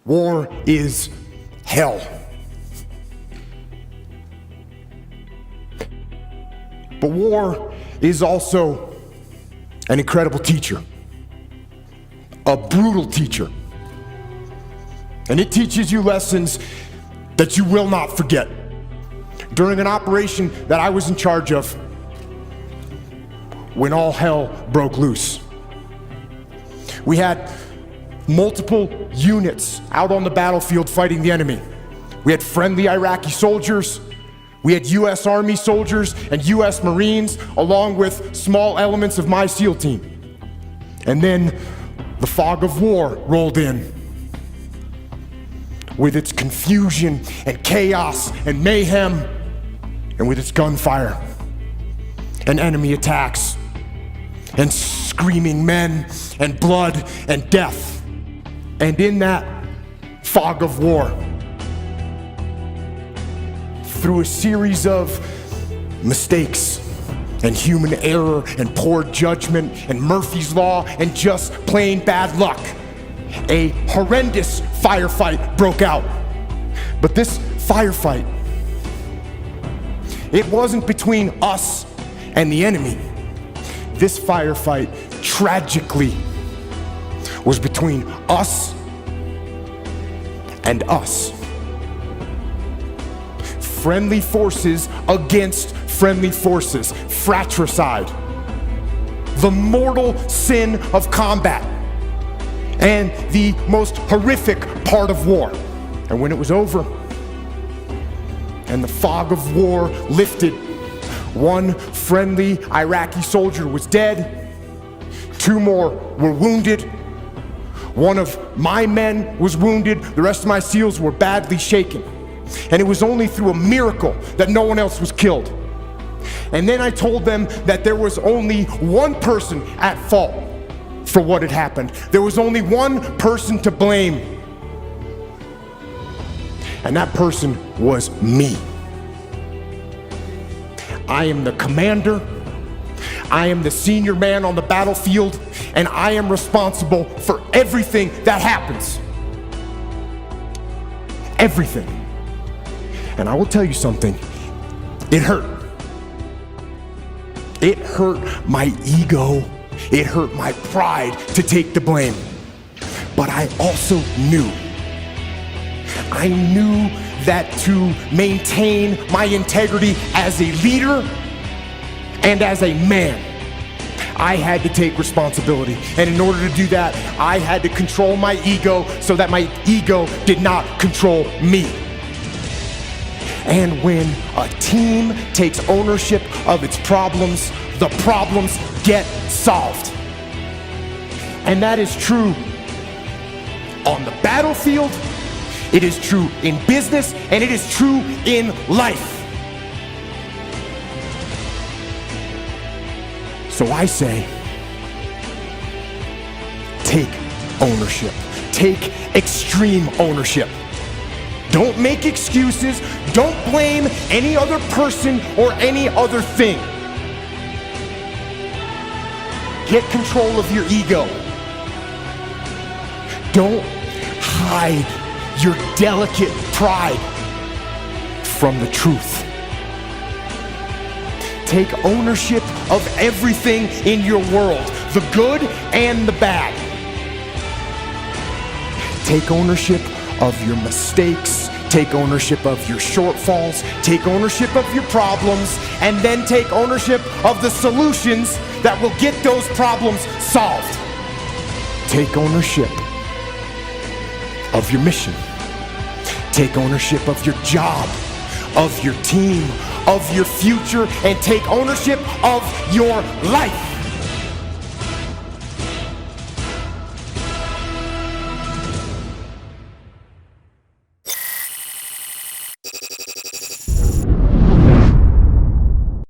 War is hell. But war is also an incredible teacher, a brutal teacher. And it teaches you lessons that you will not forget. During an operation that I was in charge of, when all hell broke loose, we had multiple units out on the battlefield fighting the enemy. We had friendly Iraqi soldiers, we had US Army soldiers and US Marines, along with small elements of my SEAL team. And then the fog of war rolled in with its confusion and chaos and mayhem, and with its gunfire and enemy attacks and screaming men and blood and death. And in that fog of war, through a series of mistakes and human error and poor judgment and Murphy's Law and just plain bad luck, a horrendous firefight broke out. But this firefight, it wasn't between us and the enemy. This firefight, tragically, was between us and us. Friendly forces against friendly forces, fratricide, the mortal sin of combat, and the most horrific part of war. And when it was over, and the fog of war lifted, one friendly Iraqi soldier was dead, 2 more were wounded, one of my men was wounded, the rest of my SEALs were badly shaken. And it was only through a miracle that no one else was killed. And then I told them that there was only one person at fault for what had happened. There was only one person to blame. And that person was me. I am the commander, I am the senior man on the battlefield, and I am responsible for everything that happens. Everything. And I will tell you something, it hurt. It hurt my ego, it hurt my pride to take the blame. But I also knew that to maintain my integrity as a leader and as a man, I had to take responsibility. And in order to do that, I had to control my ego so that my ego did not control me. And when a team takes ownership of its problems, the problems get solved. And that is true on the battlefield, it is true in business, and it is true in life. So I say, take ownership. Take extreme ownership. Don't make excuses. Don't blame any other person or any other thing. Get control of your ego. Don't hide your delicate pride from the truth. Take ownership of everything in your world, the good and the bad. Take ownership of your mistakes, take ownership of your shortfalls, take ownership of your problems, and then take ownership of the solutions that will get those problems solved. Take ownership of your mission. Take ownership of your job, of your team, of your future, and take ownership of your life.